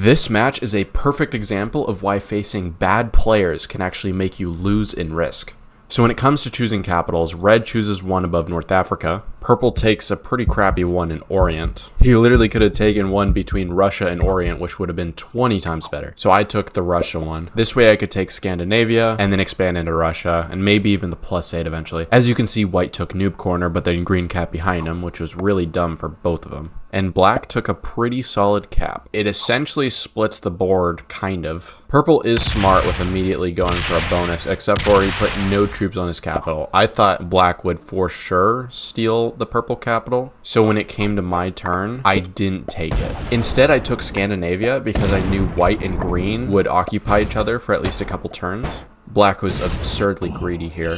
This match is a perfect example of why facing bad players can actually make you lose in risk. So when it comes to choosing capitals, red chooses one above North Africa. Purple takes a pretty crappy one in Orient. He literally could have taken one between Russia and Orient, which would have been 20 times better. So I took the Russia one. This way I could take Scandinavia and then expand into Russia and maybe even the +8 eventually. As you can see, white took Noob Corner, but then green cap behind him, which was really dumb for both of them. And black took a pretty solid cap. It essentially splits the board, kind of. Purple is smart with immediately going for a bonus, except for he put no troops on his capital. I thought black would for sure steal the purple capital, so when it came to my turn, I didn't take it. Instead, I took Scandinavia because I knew white and green would occupy each other for at least a couple turns. Black was absurdly greedy here.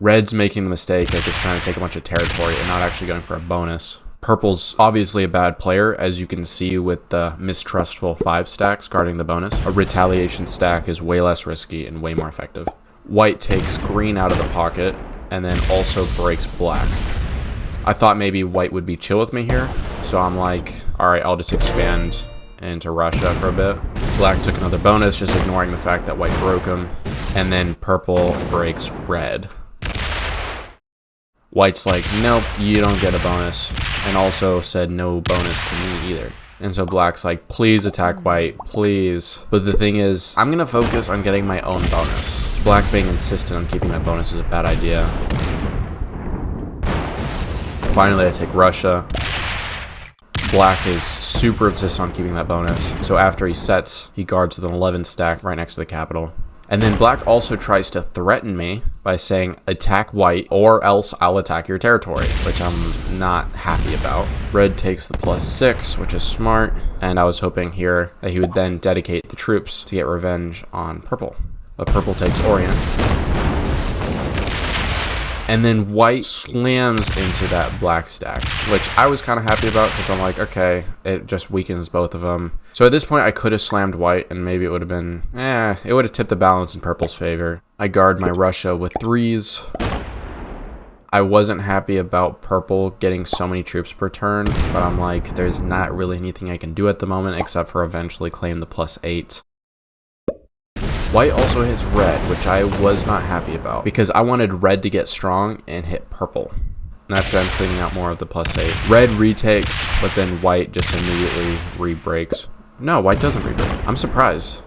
Red's making the mistake of just trying to take a bunch of territory and not actually going for a bonus. Purple's obviously a bad player, as you can see with the mistrustful 5 stacks guarding the bonus. A retaliation stack is way less risky and way more effective. White takes green out of the pocket and then also breaks black. I thought maybe white would be chill with me here, so I'm like, alright, I'll just expand into Russia for a bit. Black took another bonus, just ignoring the fact that white broke him, and then purple breaks red. White's like, nope, you don't get a bonus, and also said no bonus to me either. And so black's like, please attack white, please. But the thing is, I'm gonna focus on getting my own bonus. Black being insistent on keeping my bonus is a bad idea. Finally, I take Russia. Black is super insistent on keeping that bonus. So after he sets, he guards with an 11 stack right next to the capital. And then black also tries to threaten me by saying, attack white or else I'll attack your territory, which I'm not happy about. Red takes the +6, which is smart. And I was hoping here that he would then dedicate the troops to get revenge on purple. But purple takes Orient. And then white slams into that black stack, which I was kind of happy about because I'm like, okay, it just weakens both of them. So at this point, I could have slammed white and maybe it would have been, it would have tipped the balance in purple's favor. I guard my Russia with 3s. I wasn't happy about purple getting so many troops per turn, but I'm like, there's not really anything I can do at the moment except for eventually claim the +8. White also hits red, which I was not happy about because I wanted red to get strong and hit purple. Naturally, I'm cleaning out more of the +8. Red retakes, but then white just immediately re-breaks. No, white doesn't re-break. I'm surprised.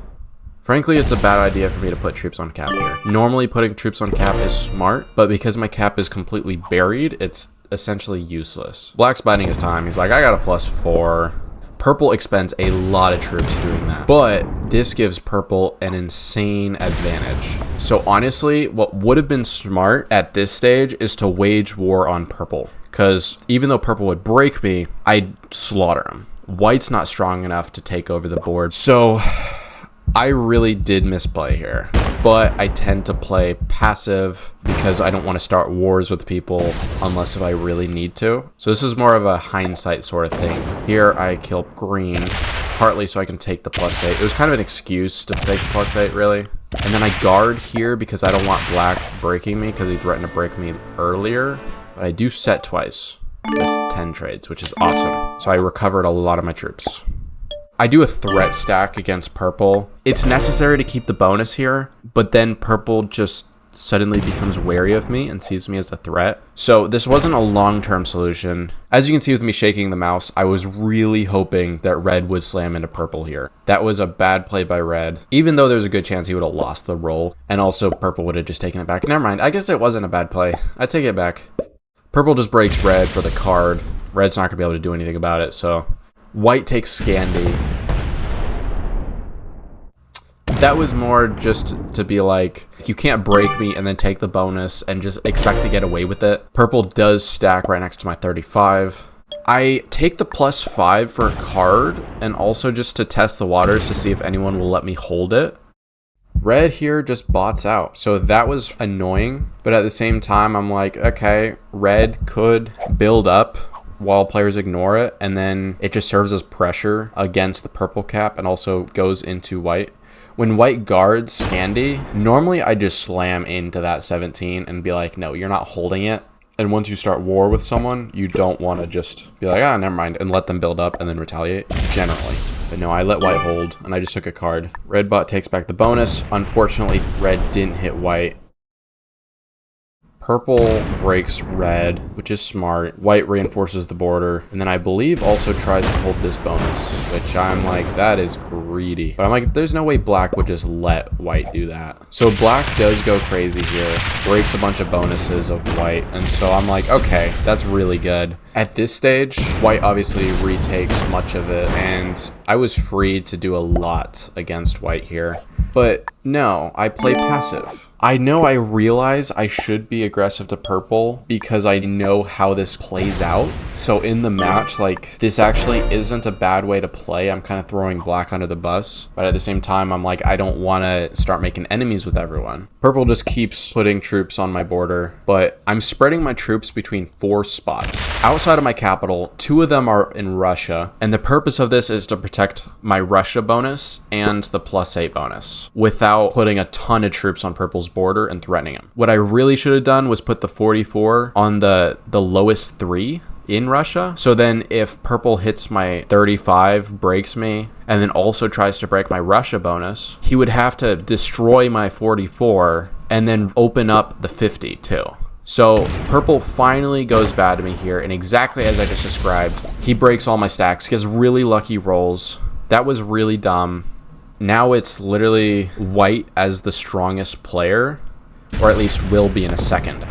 Frankly, it's a bad idea for me to put troops on cap here. Normally, putting troops on cap is smart, but because my cap is completely buried, it's essentially useless. Black's biding his time. He's like, I got a +4. Purple expends a lot of troops doing that, but this gives purple an insane advantage. So honestly, what would have been smart at this stage is to wage war on purple, because even though purple would break me, I'd slaughter him. White's not strong enough to take over the board, so I really did misplay here. But I tend to play passive because I don't want to start wars with people unless if I really need to. So this is more of a hindsight sort of thing. Here I kill green, partly so I can take the +8. It was kind of an excuse to take the +8, really. And then I guard here because I don't want black breaking me because he threatened to break me earlier. But I do set twice with 10 trades, which is awesome. So I recovered a lot of my troops. I do a threat stack against purple. It's necessary to keep the bonus here, but then purple just suddenly becomes wary of me and sees me as a threat. So this wasn't a long-term solution. As you can see with me shaking the mouse, I was really hoping that red would slam into purple here. That was a bad play by red, even though there's a good chance he would have lost the roll, and also purple would have just taken it back. Never mind, I guess it wasn't a bad play. I take it back. Purple just breaks red for the card. Red's not gonna be able to do anything about it, so white takes Scandi. That was more just to be like, you can't break me and then take the bonus and just expect to get away with it. Purple does stack right next to my 35. I take the +5 for a card and also just to test the waters to see if anyone will let me hold it. Red here just bots out. So that was annoying, but at the same time, I'm like, okay, red could build up while players ignore it, and then it just serves as pressure against the purple cap and also goes into white. When white guards Scandi, normally I just slam into that 17 and be like, no, you're not holding it. And once you start war with someone, you don't want to just be like, ah, never mind, and let them build up and then retaliate, generally. But no, I let white hold, and I just took a card. Red bot takes back the bonus. Unfortunately, red didn't hit white. Purple breaks red, which is smart. White reinforces the border, and then I believe also tries to hold this bonus, which I'm like, that is greedy. But I'm like, there's no way black would just let white do that. So black does go crazy here, breaks a bunch of bonuses of white, and so I'm like, okay, that's really good. At this stage, white obviously retakes much of it, and I was free to do a lot against white here. But no, I play passive. I know I realize I should be aggressive to purple because I know how this plays out. So in the match, like, this actually isn't a bad way to play. I'm kind of throwing black under the bus. But at the same time, I'm like, I don't want to start making enemies with everyone. Purple just keeps putting troops on my border, but I'm spreading my troops between 4 spots. Outside of my capital, 2 of them are in Russia. And the purpose of this is to protect my Russia bonus and the +8 bonus without putting a ton of troops on purple's border and threatening him. What I really should have done was put the 44 on the lowest 3 in Russia. So then if purple hits my 35, breaks me, and then also tries to break my Russia bonus, he would have to destroy my 44 and then open up the 50 too. So purple finally goes bad to me here, and exactly as I just described, he breaks all my stacks, gets really lucky rolls. That was really dumb. Now it's literally white as the strongest player, or at least will be in a second.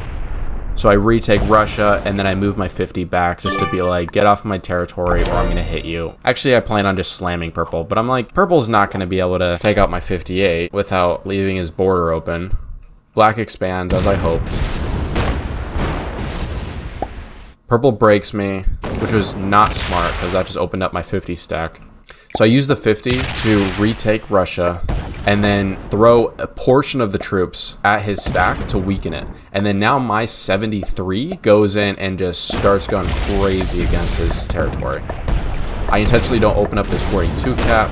So I retake Russia, and then I move my 50 back just to be like, get off my territory or I'm going to hit you. Actually, I plan on just slamming purple, but I'm like, purple's not going to be able to take out my 58 without leaving his border open. Black expands, as I hoped. Purple breaks me, which was not smart because that just opened up my 50 stack. So I use the 50 to retake Russia and then throw a portion of the troops at his stack to weaken it. And then now my 73 goes in and just starts going crazy against his territory. I intentionally don't open up his 42 cap,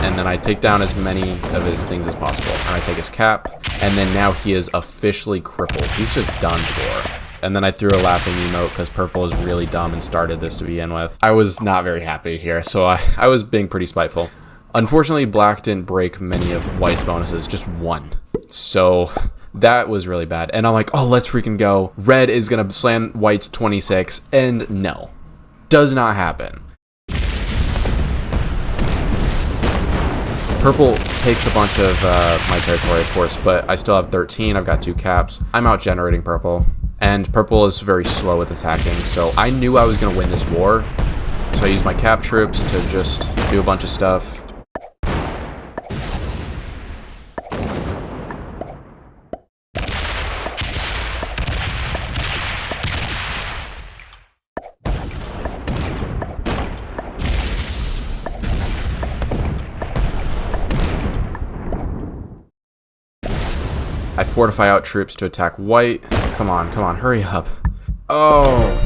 and then I take down as many of his things as possible. And I take his cap, and then now he is officially crippled. He's just done for. And then I threw a laughing emote because purple is really dumb and started this to begin with. I was not very happy here, so I was being pretty spiteful. Unfortunately, black didn't break many of white's bonuses, just 1. So that was really bad. And I'm like, oh, let's freaking go. Red is going to slam white's 26, and no. Does not happen. Purple takes a bunch of my territory, of course, but I still have 13. I've got 2 caps. I'm out generating purple. And purple is very slow with his hacking, so I knew I was going to win this war. So I used my cap troops to just do a bunch of stuff. I fortify out troops to attack white. Come on, hurry up. Oh,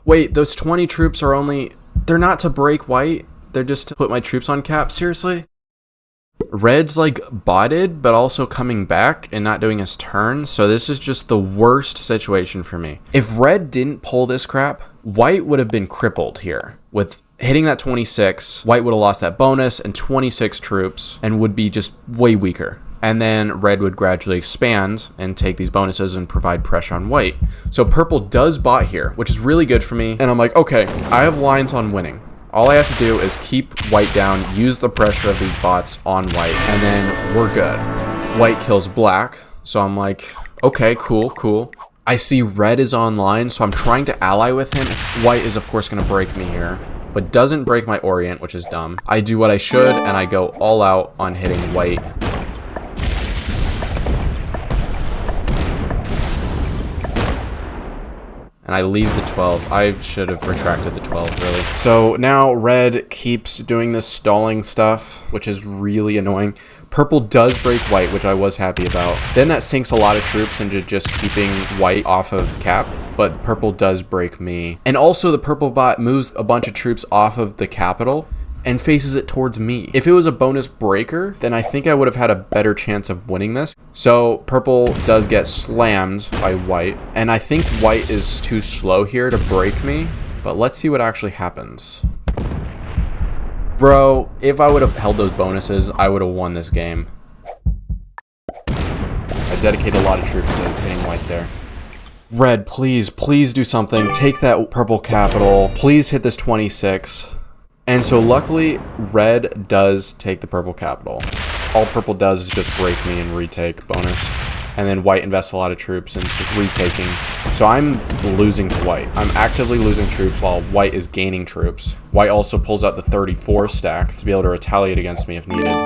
wait, those 20 troops are only, they're not to break white. They're just to put my troops on cap. Seriously? Red's like botted, but also coming back and not doing his turn. So this is just the worst situation for me. If red didn't pull this crap, white would have been crippled here. With hitting that 26, white would have lost that bonus and 26 troops and would be just way weaker. And then red would gradually expand and take these bonuses and provide pressure on white. So purple does bot here, which is really good for me. And I'm like, okay, I have lines on winning. All I have to do is keep white down, use the pressure of these bots on white, and then we're good. White kills black. So I'm like, okay, cool. I see red is online, so I'm trying to ally with him. White is, of course, going to break me here, but doesn't break my Orient, which is dumb. I do what I should, and I go all out on hitting white. And I leave the 12. I should have retracted the 12, really. So now red keeps doing this stalling stuff, which is really annoying. Purple does break white, which I was happy about. Then that sinks a lot of troops into just keeping white off of cap, but purple does break me. And also the purple bot moves a bunch of troops off of the capital and faces it towards me. If it was a bonus breaker, then I think I would have had a better chance of winning this. So purple does get slammed by white, and I think white is too slow here to break me, but let's see what actually happens. Bro, if I would have held those bonuses, I would have won this game. I dedicate a lot of troops to hitting white there. Red, please do something. Take that purple capital. Please hit this 26. And so luckily, red does take the purple capital. All purple does is just break me and retake bonus. And then white invests a lot of troops into retaking. So I'm losing to white. I'm actively losing troops while white is gaining troops. White also pulls out the 34 stack to be able to retaliate against me if needed.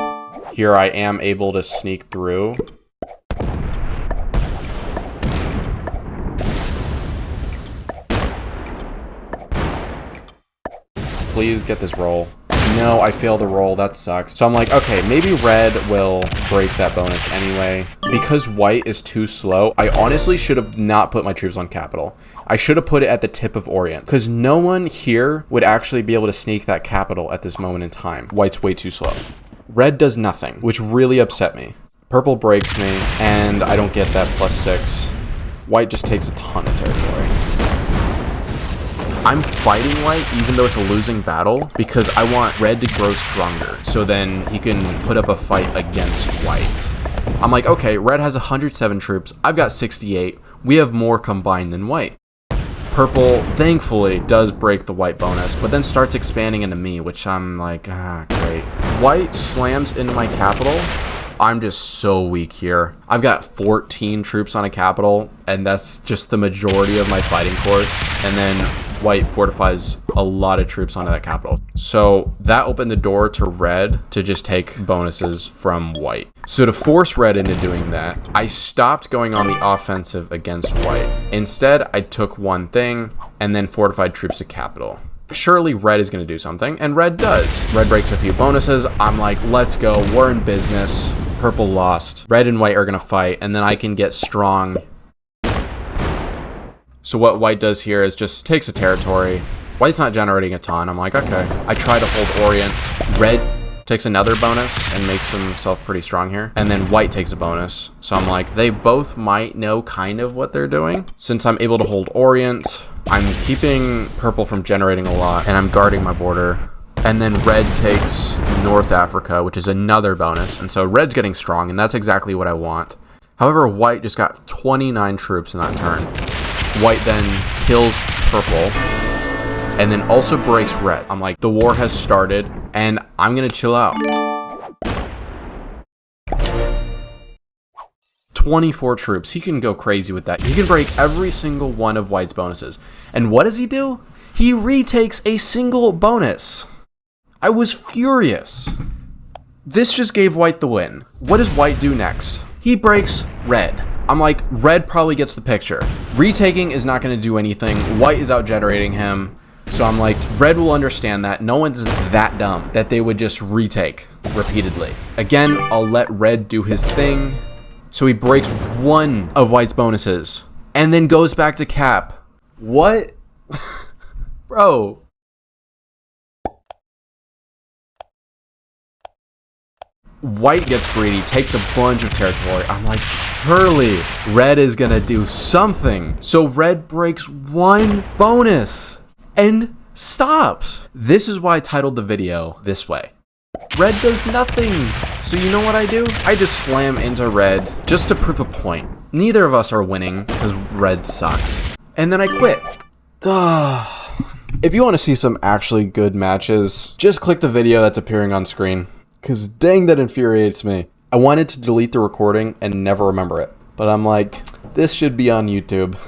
Here I am able to sneak through. Please get this roll. No, I failed the roll. That sucks. So I'm like, okay, maybe red will break that bonus anyway. Because white is too slow, I honestly should have not put my troops on capital. I should have put it at the tip of Orient, because no one here would actually be able to sneak that capital at this moment in time. White's way too slow. Red does nothing, which really upset me. Purple breaks me, and I don't get that +6. White just takes a ton of territory. I'm fighting white even though it's a losing battle because I want red to grow stronger so then he can put up a fight against white. I'm like, okay, red has 107 troops, I've got 68, we have more combined than white. Purple thankfully does break the white bonus but then starts expanding into me, which I'm like, great. White slams into my capital. I'm just so weak here. I've got 14 troops on a capital and that's just the majority of my fighting force, and then white fortifies a lot of troops onto that capital. So that opened the door to red to just take bonuses from white. So to force red into doing that, I stopped going on the offensive against white. Instead, I took one thing and then fortified troops to capital. Surely red is going to do something, and red does. Red breaks a few bonuses. I'm like, let's go, we're in business. Purple lost. Red and white are going to fight, and then I can get strong. So what white does here is just takes a territory. White's not generating a ton. I'm like, okay. I try to hold Orient. Red takes another bonus and makes himself pretty strong here. And then white takes a bonus. So I'm like, they both might know kind of what they're doing. Since I'm able to hold Orient, I'm keeping purple from generating a lot, and I'm guarding my border. And then red takes North Africa, which is another bonus. And so red's getting strong, and that's exactly what I want. However, white just got 29 troops in that turn. White then kills purple and then also breaks red. I'm like, the war has started and I'm gonna chill out. 24 troops. He can go crazy with that. He can break every single one of white's bonuses. And what does he do? He retakes a single bonus. I was furious. This just gave white the win. What does white do next? He breaks red. I'm like, red probably gets the picture. Retaking is not going to do anything. White is out generating him. So I'm like, red will understand that. No one's that dumb that they would just retake repeatedly. Again, I'll let red do his thing. So he breaks one of white's bonuses and then goes back to cap. What? Bro. White gets greedy, takes a bunch of territory. I'm like, surely red is gonna do something. So red breaks one bonus and stops. This is why I titled the video this way. Red does nothing. So you know what I do? I just slam into red just to prove a point. Neither of us are winning because red sucks. And then I quit. If you want to see some actually good matches, just click the video that's appearing on screen. Because dang, that infuriates me. I wanted to delete the recording and never remember it. But I'm like, this should be on YouTube.